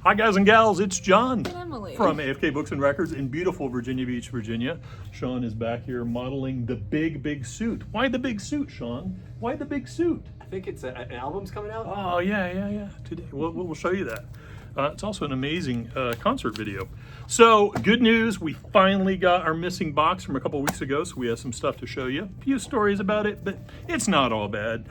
Hi guys and gals, it's John And Emily. from AFK Books and Records in beautiful Virginia Beach, Virginia. Sean is back here modeling the big suit. Why the big suit, Sean? Why the big suit? I think it's an album's coming out. Oh yeah. Today we'll show you that. It's also an amazing concert video. So good news, we finally got our missing box from a couple weeks ago, so we have some stuff to show you. A few stories about it, but it's not all bad.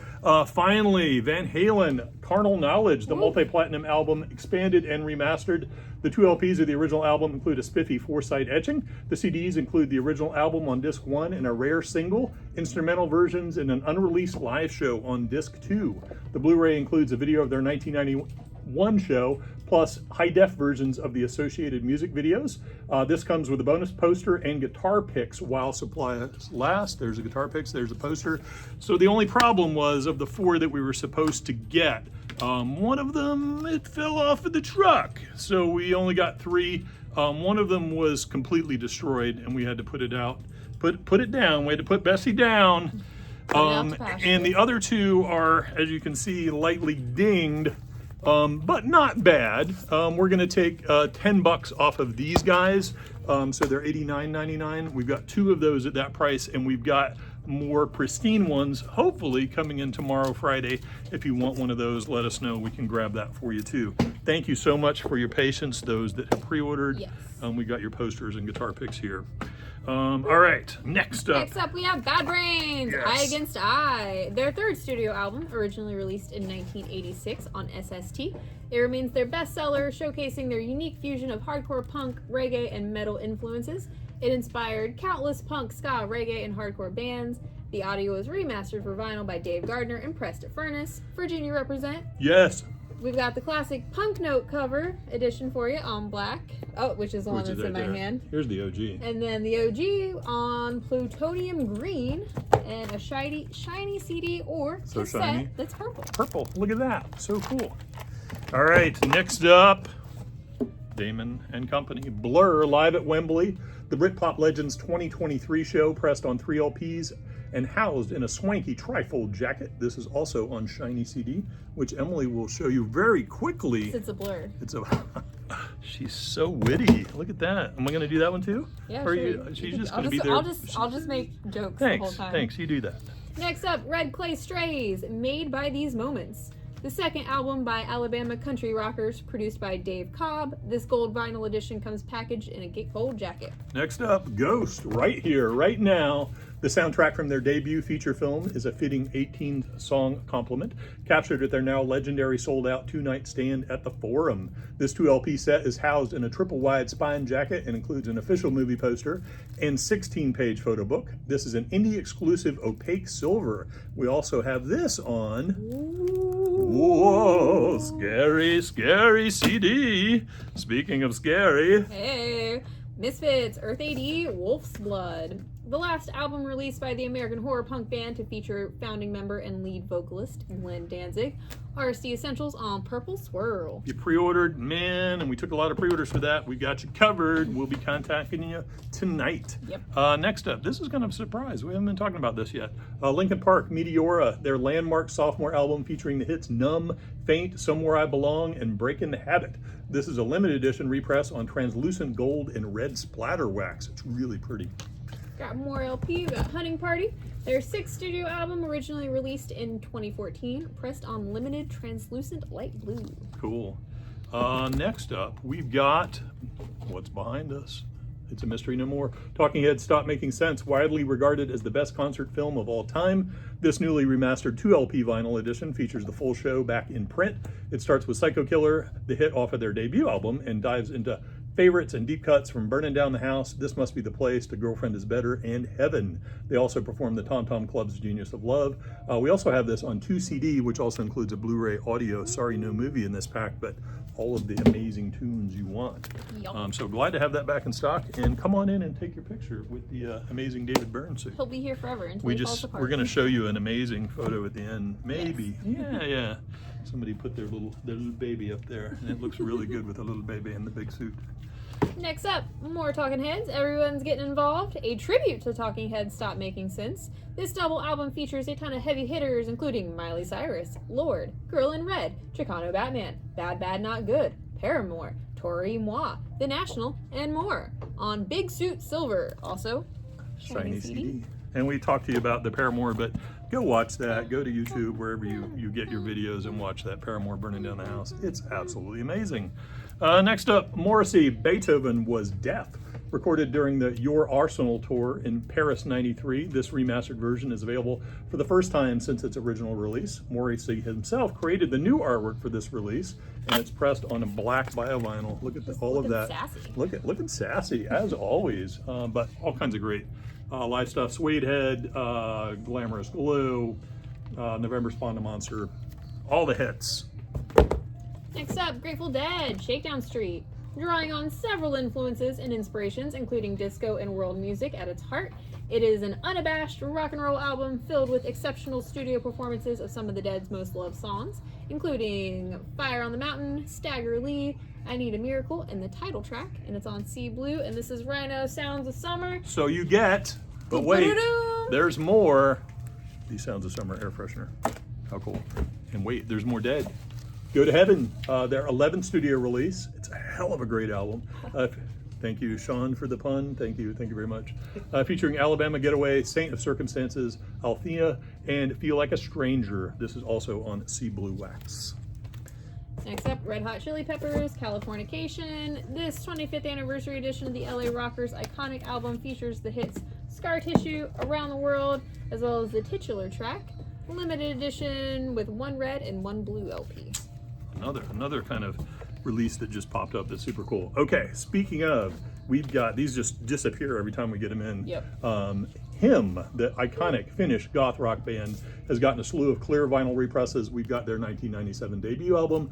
Finally, Van Halen, Carnal Knowledge, the multi-platinum album, expanded and remastered. The 2 LPs of the original album include a spiffy 4-side etching. The CDs include the original album on disc 1 and a rare single, instrumental versions, and an unreleased live show on disc 2. The Blu-ray includes a video of their 1991 show, plus high-def versions of the associated music videos. This comes with a bonus poster and guitar picks while supplies last. There's a guitar picks, there's a poster. So the only problem was, of the 4 that we were supposed to get, one of them, it fell off of the truck. So we only got 3. One of them was completely destroyed and we had to put it out, put it down. We had to put Bessie down. And the other 2 are, as you can see, lightly dinged. But not bad. We're gonna take $10 off of these guys, so they're $89.99. We've got 2 of those at that price, and we've got more pristine ones hopefully coming in tomorrow, Friday. If you want one of those, let us know. We can grab that for you too. Thank you so much for your patience, those that have pre-ordered. Yes. We got your posters and guitar picks here. All right, next up we have Bad Brains, Yes. Eye Against Eye. Their 3rd studio album, originally released in 1986 on SST. It remains their bestseller, showcasing their unique fusion of hardcore punk, reggae, and metal influences. It inspired countless punk, ska, reggae, and hardcore bands. The audio was remastered for vinyl by Dave Gardner and pressed at Furnace. Virginia represent. Yes. We've got the classic Punk Note cover edition for you on black. Oh, which is the one that's in my hand. Here's the OG. And then the OG on plutonium green and a shiny CD or So cassette shiny. that's purple. Purple, look at that, so cool. All right, next up, Damon and Company. Blur, live at Wembley. The Britpop Legends 2023 show, pressed on 3 LPs and housed in a swanky trifold jacket. This is also on shiny CD, which Emily will show you very quickly. It's a Blur. It's a, she's so witty. Look at that. Am I gonna do that one too? Yeah, Or sure. she's just I'll gonna be there. I'll just make jokes the whole time. Thanks, you do that. Next up, Red Clay Strays, Made by These Moments. The 2nd album by Alabama country rockers, produced by Dave Cobb. This gold vinyl edition comes packaged in a gold jacket. Next up, Ghost, right here, right now. The soundtrack from their debut feature film is a fitting 18-song complement, captured at their now legendary sold-out 2-night stand at the Forum. This 2 LP set is housed in a triple-wide spine jacket and includes an official movie poster and 16-page photo book. This is an indie-exclusive opaque silver. We also have this on... Whoa, scary CD. Speaking of scary. Hey, Misfits, Earth AD, Wolf's Blood. The last album released by the American horror punk band to feature founding member and lead vocalist Glenn Danzig. RST Essentials on Purple Swirl. You pre-ordered, man, and we took a lot of pre-orders for that. We got you covered. We'll be contacting you tonight. Yep. Next up, this is kind of a surprise. We haven't been talking about this yet. Linkin Park, Meteora, their landmark sophomore album featuring the hits Numb, Faint, Somewhere I Belong, and Breaking the Habit. This is a limited edition repress on translucent gold and red splatter wax. It's really pretty. Got more LP, we got Hunting Party. Their 6th studio album, originally released in 2014, pressed on limited translucent light blue. Cool. Next up, we've got what's behind us. It's a mystery no more. Talking Heads Stop Making Sense, widely regarded as the best concert film of all time. This newly remastered 2 LP vinyl edition features the full show back in print. It starts with Psycho Killer, the hit off of their debut album, and dives into favorites and deep cuts from Burning Down the House, This Must Be the Place, to Girlfriend is Better, and Heaven. They also perform the Tom Tom Club's Genius of Love. We also have this on 2 CD, which also includes a Blu-ray audio. Sorry, no movie in this pack, but all of the amazing tunes you want. Yep. So glad to have that back in stock, and come on in and take your picture with the amazing David Byrne suit. He'll be here forever until he falls apart. We're going to show you an amazing photo at the end, maybe. Yes. Yeah. Somebody put their little baby up there, and it looks really good with the little baby in the big suit. Next up, more Talking Heads. Everyone's getting involved. A tribute to Talking Heads Stop Making Sense. This double album features a ton of heavy hitters, including Miley Cyrus, Lorde, Girl in Red, Chicano Batman, Bad Bad Not Good, Paramore, Tori Moi, The National, and more on Big Suit Silver. Also, Shiny CD. And we talked to you about the Paramore, but go watch that. Go to YouTube, wherever you get your videos, and watch that Paramore burning down the house. It's absolutely amazing. Next up, Morrissey, Beethoven Was Deaf. Recorded during the Your Arsenal tour in Paris '93, this remastered version is available for the first time since its original release. Morrissey himself created the new artwork for this release, and it's pressed on a black biovinyl. Look at all of that. Sassy. Looking sassy as always, but all kinds of great live stuff. Suede Head, Glamorous Glue, November Spawn the Monster, all the hits. Next up, Grateful Dead, Shakedown Street. Drawing on several influences and inspirations, including disco and world music at its heart, it is an unabashed rock and roll album filled with exceptional studio performances of some of the Dead's most loved songs, including Fire on the Mountain, Stagger Lee, I Need a Miracle, and the title track. And it's on C Blue, and this is Rhino Sounds of Summer. So you get, but wait, Doo-doo-doo. there's more. These Sounds of Summer air freshener. How cool. And wait, there's more Dead. Go to Heaven, their 11th studio release. It's a hell of a great album. Thank you, Sean, for the pun. Thank you very much. Featuring Alabama Getaway, Saint of Circumstances, Althea, and Feel Like a Stranger. This is also on C Blue Wax. Next up, Red Hot Chili Peppers, Californication. This 25th anniversary edition of the LA Rockers' iconic album features the hits Scar Tissue, Around the World, as well as the titular track. Limited edition with one red and one blue LP. Another kind of release that just popped up that's super cool. Okay, speaking of, we've got, these just disappear every time we get them in. Yep. Him, the iconic Finnish goth rock band, has gotten a slew of clear vinyl represses. We've got their 1997 debut album,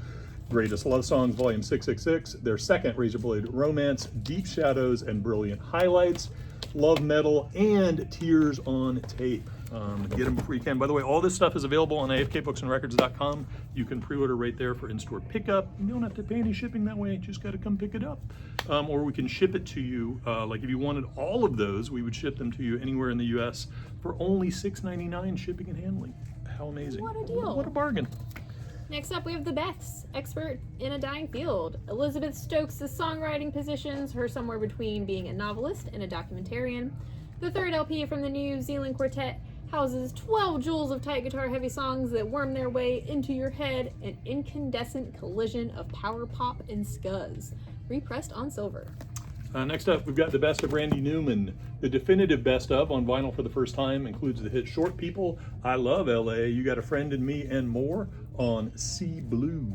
Greatest Love Songs Volume 666, their second Razorblade Romance, Deep Shadows and Brilliant Highlights, Love Metal, and Tears on Tape. Get them before you can. By the way, all this stuff is available on afkbooksandrecords.com. You can pre-order right there for in-store pickup. You don't have to pay any shipping that way. You just got to come pick it up. Or we can ship it to you. Like if you wanted all of those, we would ship them to you anywhere in the U.S. for only $6.99 shipping and handling. How amazing. What a deal. What a bargain. Next up, we have the Beths, expert in a dying field. Elizabeth Stokes' songwriting positions her somewhere between being a novelist and a documentarian. The third LP from the New Zealand quartet houses 12 joules of tight guitar heavy songs that worm their way into your head, an incandescent collision of power pop and scuzz, repressed on silver. Next up, we've got the best of Randy Newman. The definitive best of on vinyl for the first time includes the hit Short People, I Love LA, You Got a Friend in Me, and more on C Blue.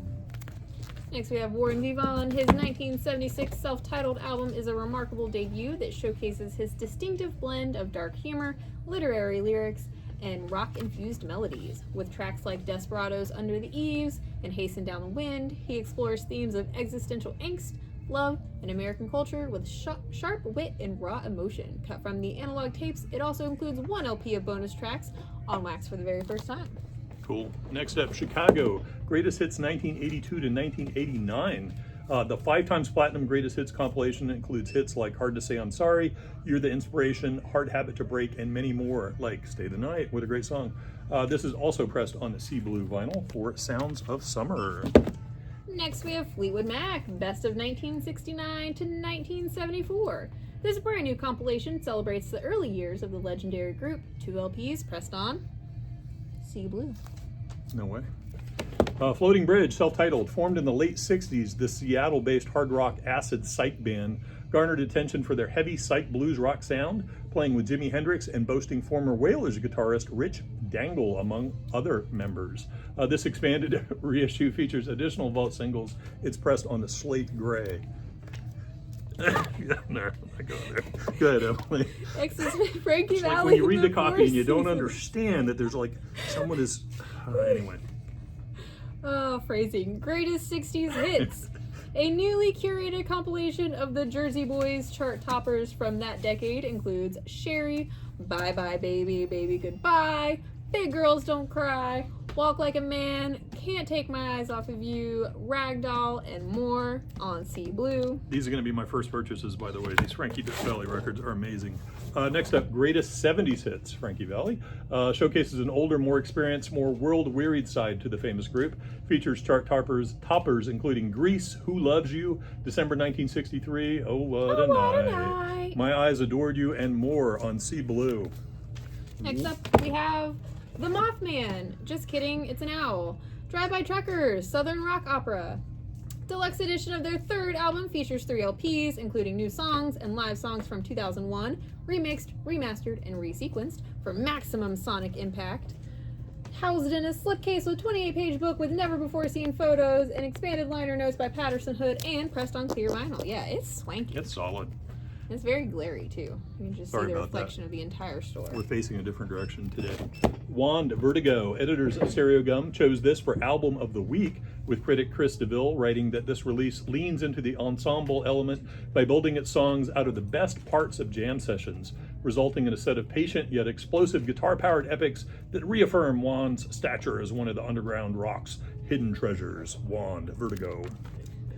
Next, we have Warren Zevon. His 1976 self-titled album is a remarkable debut that showcases his distinctive blend of dark humor, literary lyrics, and rock-infused melodies. With tracks like Desperados Under the Eaves and Hasten Down the Wind, he explores themes of existential angst, love, and American culture with sharp wit and raw emotion. Cut from the analog tapes, it also includes one LP of bonus tracks on wax for the very first time. Cool. Next up, Chicago, Greatest Hits 1982 to 1989. The 5 times platinum Greatest Hits compilation includes hits like Hard to Say I'm Sorry, You're the Inspiration, Hard Habit to Break, and many more, like Stay the Night. What a great song. This is also pressed on the C Blue vinyl for Sounds of Summer. Next, we have Fleetwood Mac, Best of 1969 to 1974. This brand new compilation celebrates the early years of the legendary group. 2 LPs pressed on C Blue. No way. Floating Bridge, self-titled, formed in the late 60s, the Seattle-based hard rock acid psych band garnered attention for their heavy psych blues rock sound, playing with Jimi Hendrix and boasting former Wailers guitarist Rich Dangle among other members. This expanded reissue features additional vault singles. It's pressed on the slate gray. No, I'm not going there. Go ahead, Emily. Next is Frankie It's Valli. like when you read the Four copy and you don't Seasons. understand that there's like someone is anyway. Oh, phrasing. Greatest 60s hits. A newly curated compilation of the Jersey Boys chart toppers from that decade includes Sherry, Bye Bye Baby, Baby Goodbye, Big Girls Don't Cry, Walk Like a Man, Can't Take My Eyes Off of You, Ragdoll, and more on Sea Blue. These are going to be my first purchases, by the way. These Frankie Valli records are amazing. Next up, Greatest 70s Hits, Frankie Valli. Showcases an older, more experienced, more world-wearied side to the famous group. Features chart toppers including Grease, Who Loves You, December 1963, Oh What a Night, My Eyes Adored You, and more on Sea Blue. Next up, we have The Mothman. Just kidding, it's an owl. Drive-By Truckers, Southern Rock Opera. Deluxe edition of their third album features 3 LPs, including new songs and live songs from 2001, remixed, remastered, and resequenced for maximum sonic impact. Housed in a slipcase with 28-page book with never-before-seen photos and expanded liner notes by Patterson Hood and pressed on clear vinyl. Yeah, it's swanky. It's solid. It's very glary, too. You can just Sorry see the about reflection of the entire store. We're facing a different direction today. Wand Vertigo, editors of Stereo Gum, chose this for Album of the Week, with critic Chris DeVille writing that this release leans into the ensemble element by building its songs out of the best parts of jam sessions, resulting in a set of patient yet explosive guitar-powered epics that reaffirm Wand's stature as one of the underground rock's hidden treasures. Wand Vertigo.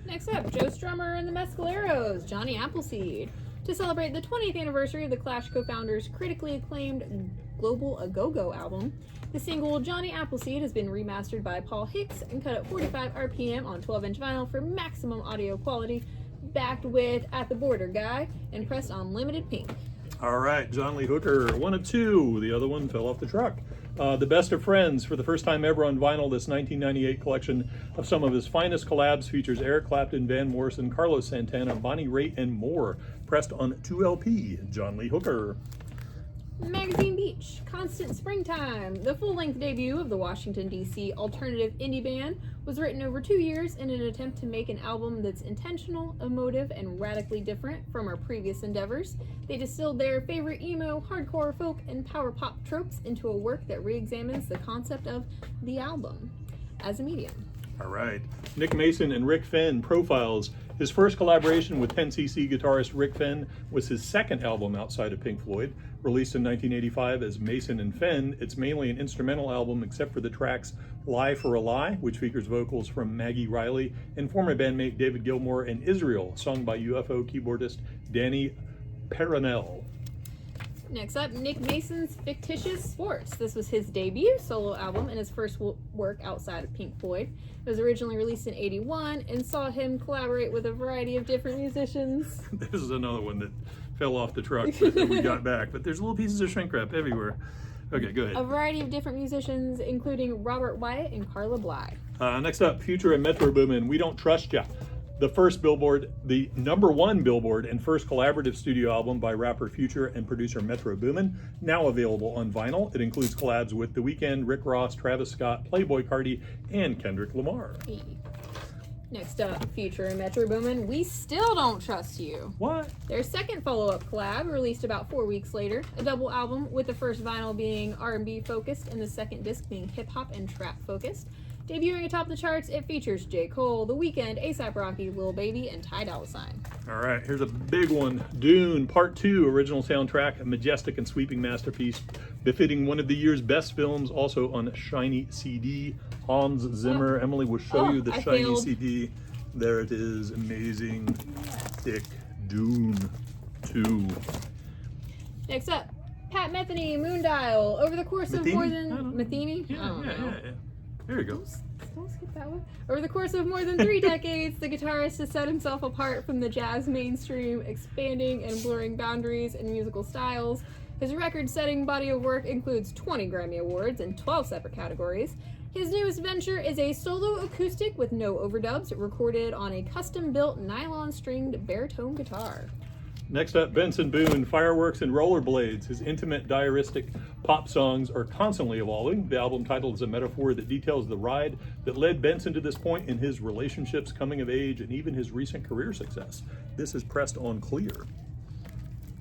Next up, Joe Strummer and the Mescaleros, Johnny Appleseed. To celebrate the 20th anniversary of the Clash co-founders' critically acclaimed Global A-Go-Go album, the single Johnny Appleseed has been remastered by Paul Hicks and cut at 45 RPM on 12-inch vinyl for maximum audio quality, backed with At the Border Guy, and pressed on limited pink. All right, John Lee Hooker, one of two. The other one fell off the truck. The Best of Friends, for the first time ever on vinyl, this 1998 collection of some of his finest collabs features Eric Clapton, Van Morrison, Carlos Santana, Bonnie Raitt, and more. Pressed on 2 LP, John Lee Hooker. Magazine Beach, Constant Springtime. The full-length debut of the Washington, D.C. alternative indie band was written over 2 years in an attempt to make an album that's intentional, emotive, and radically different from our previous endeavors. They distilled their favorite emo, hardcore, folk, and power pop tropes into a work that re-examines the concept of the album as a medium. All right. Nick Mason and Rick Fenn, Profiles. His first collaboration with 10cc guitarist Rick Fenn was his second album outside of Pink Floyd. Released in 1985 as Mason and Fenn, it's mainly an instrumental album except for the tracks Lie for a Lie, which features vocals from Maggie Riley and former bandmate David Gilmour, and Israel, sung by UFO keyboardist Danny Peronell. Next up, Nick Mason's Fictitious Sports. This was his debut solo album and his first work outside of Pink Floyd. It was originally released in '81 and saw him collaborate with a variety of different musicians. This is another one that fell off the truck that we got back, but there's little pieces of shrink wrap everywhere. Okay, go ahead. A variety of different musicians, including Robert Wyatt and Carla Bly. Next up, Future and Metro Boomin, We Don't Trust Ya. The first Billboard, the #1 Billboard and first collaborative studio album by rapper Future and producer Metro Boomin, now available on vinyl. It includes collabs with The Weeknd, Rick Ross, Travis Scott, Playboi Carti, and Kendrick Lamar. Next up, Future and Metro Boomin, We Still Don't Trust You. What? Their second follow-up collab, released about 4 weeks later, a double album with the first vinyl being R&B focused and the second disc being hip-hop and trap focused. Debuting atop the charts, it features J. Cole, The Weeknd, A$AP Rocky, Lil Baby, and Ty Dolla $ign. All right, here's a big one. Dune, Part 2, original soundtrack, a majestic and sweeping masterpiece, befitting one of the year's best films, also on Shiny CD. Hans Zimmer. Emily will show you the Shiny CD. There it is, amazing, thick Dune 2. Next up, Pat Metheny, Moondial. Over the course of more than... Metheny? Yeah. There you go. Don't skip that one. Over the course of more than 3 decades, the guitarist has set himself apart from the jazz mainstream, expanding and blurring boundaries and musical styles. His record-setting body of work includes 20 Grammy Awards in 12 separate categories. His newest venture is a solo acoustic with no overdubs, recorded on a custom-built nylon-stringed baritone guitar. Next up, Benson Boone, Fireworks and Rollerblades. His intimate, diaristic pop songs are constantly evolving. The album title is a metaphor that details the ride that led Benson to this point in his relationships, coming of age, and even his recent career success. This is pressed on clear.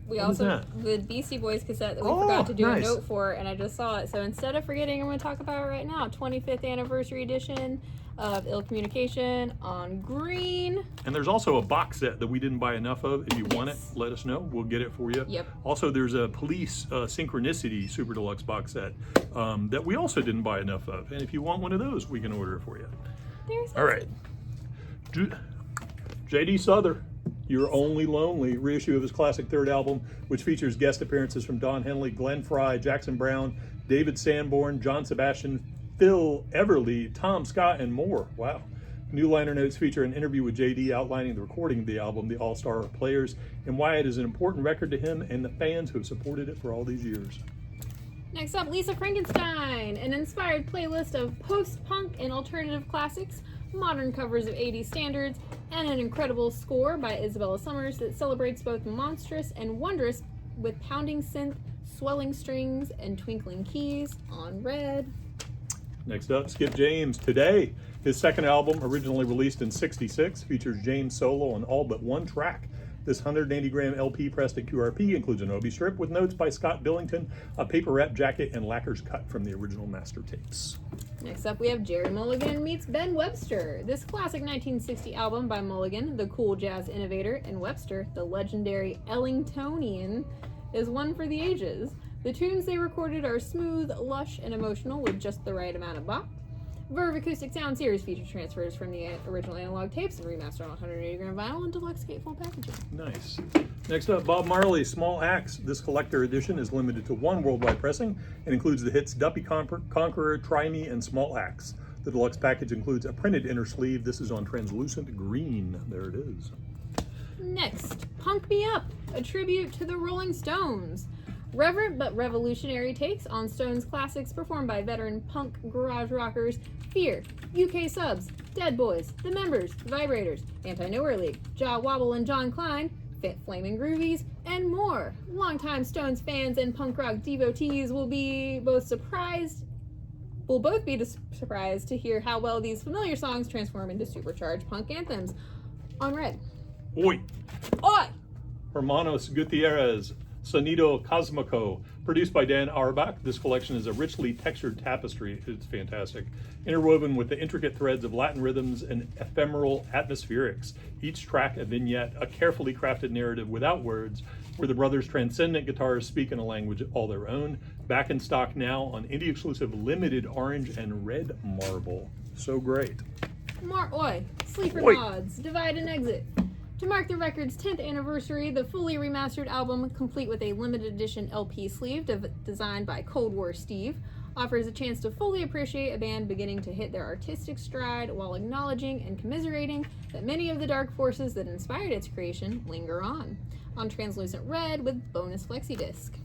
We What is also that? the Beastie Boys cassette that we Oh, forgot to do nice. a note for, and I just saw it. So instead of forgetting, I'm going to talk about it right now. 25th anniversary edition of Ill Communication on green. And there's also a box set that we didn't buy enough of. If you want it, Yes. let us know. We'll get it for you. Yep. Also, there's a Police Synchronicity Super Deluxe box set that we also didn't buy enough of. And if you want one of those, we can order it for you. There's All right. J.D. Souther, You're Only Lonely, reissue of his classic third album, which features guest appearances from Don Henley, Glenn Frey, Jackson Browne, David Sanborn, John Sebastian, Phil Everly, Tom Scott, and more. Wow. New liner notes feature an interview with JD outlining the recording of the album, The All-Star Players, and why it is an important record to him and the fans who have supported it for all these years. Next up, Lisa Frankenstein, an inspired playlist of post-punk and alternative classics, modern covers of 80s standards, and an incredible score by Isabella Summers that celebrates both monstrous and wondrous with pounding synth, swelling strings, and twinkling keys on red. Next up, Skip James. Today, his second album, originally released in '66, features James solo on all but one track. This 180-gram LP pressed at QRP includes an Obi strip with notes by Scott Billington, a paper wrap jacket, and lacquers cut from the original master tapes. Next up, we have Jerry Mulligan meets Ben Webster. This classic 1960 album by Mulligan, the cool jazz innovator, and Webster, the legendary Ellingtonian, is one for the ages. The tunes they recorded are smooth, lush, and emotional with just the right amount of bop. Verve Acoustic Sound Series feature transfers from the original analog tapes and remastered on 180-gram vinyl and deluxe gatefold packaging. Nice. Next up, Bob Marley, Small Axe. This collector edition is limited to one worldwide pressing and includes the hits Duppy Conqueror, Try Me, and Small Axe. The deluxe package includes a printed inner sleeve. This is on translucent green. There it is. Next, Punk Me Up, a tribute to the Rolling Stones. Reverent but revolutionary takes on Stones classics performed by veteran punk garage rockers Fear, UK Subs, Dead Boys, The Members, Vibrators, Anti-Nowhere League, Jaw Wobble and John Klein, Fit Flamin' Groovies, and more. Longtime Stones fans and punk rock devotees will both be surprised to hear how well these familiar songs transform into supercharged punk anthems. On red. Oi! Oi! Hermanos Gutierrez, Sonido Cosmico, produced by Dan Auerbach. This collection is a richly textured tapestry. It's fantastic. Interwoven with the intricate threads of Latin rhythms and ephemeral atmospherics. Each track a vignette, a carefully crafted narrative without words, where the brothers' transcendent guitars speak in a language all their own. Back in stock now on indie-exclusive limited orange and red marble. So great. More oi! Sleeper Oi. Gods, Divide and Exit. To mark the record's 10th anniversary, the fully remastered album, complete with a limited edition LP sleeve designed by Cold War Steve, offers a chance to fully appreciate a band beginning to hit their artistic stride while acknowledging and commiserating that many of the dark forces that inspired its creation linger on translucent red with bonus flexi disc.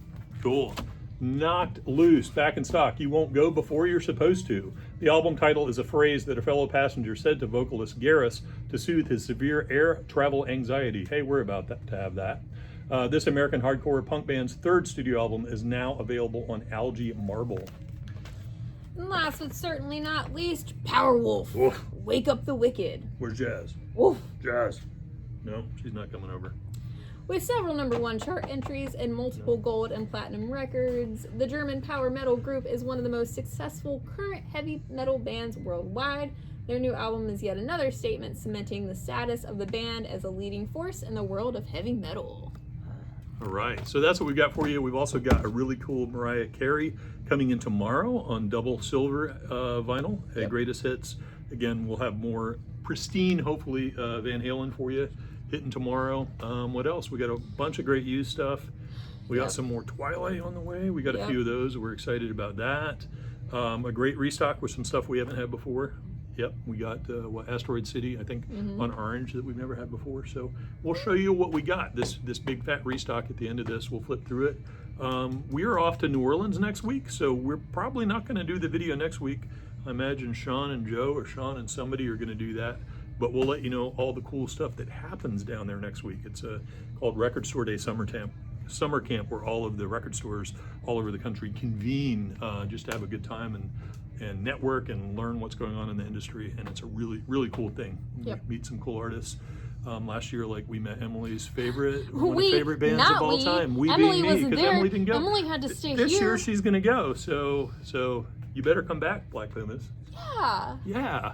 Cool. Knocked Loose, back in stock. You won't go before you're supposed to. The album title is a phrase that a fellow passenger said to vocalist Garris to soothe his severe air travel anxiety. Hey, we're about to have that. This American hardcore punk band's third studio album is now available on Algae Marble. And last but certainly not least, Powerwolf. Oof. Wake Up the Wicked. Where's Jazz? Woof. Jazz. No, she's not coming over. With several #1 chart entries and multiple gold and platinum records, the German power metal group is one of the most successful current heavy metal bands worldwide. Their new album is yet another statement cementing the status of the band as a leading force in the world of heavy metal. All right, so that's what we got for you. We've also got a really cool Mariah Carey coming in tomorrow on double silver vinyl, Yep. Greatest Hits. Again, we'll have more pristine, hopefully, Van Halen for you hitting tomorrow. What else? We got a bunch of great used stuff. We got Yep. some more Twilight on the way. We got a Yep. few of those. We're excited about that. A great restock with some stuff we haven't had before. Yep, we got Asteroid City, I think, on orange that we've never had before. So we'll show you what we got. This big fat restock at the end of this. We'll flip through it. We are off to New Orleans next week, so we're probably not going to do the video next week. I imagine Sean and Joe or Sean and somebody are going to do that. But we'll let you know all the cool stuff that happens down there next week. It's called Record Store Day Summer Camp, where all of the record stores all over the country convene just to have a good time and network and learn what's going on in the industry. And it's a really, really cool thing. Yep. Meet some cool artists. Last year, like, we met Emily's favorite, one of We- the favorite bands not of all we. time. We Emily being me, wasn't because there. Emily didn't go. Emily had to stay This here. year she's gonna go, so you better come back, Black Pumas. Yeah. Yeah.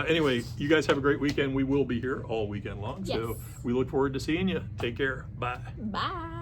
Anyway, you guys have a great weekend. We will be here all weekend long, so Yes. we look forward to seeing you. Take care. Bye. Bye.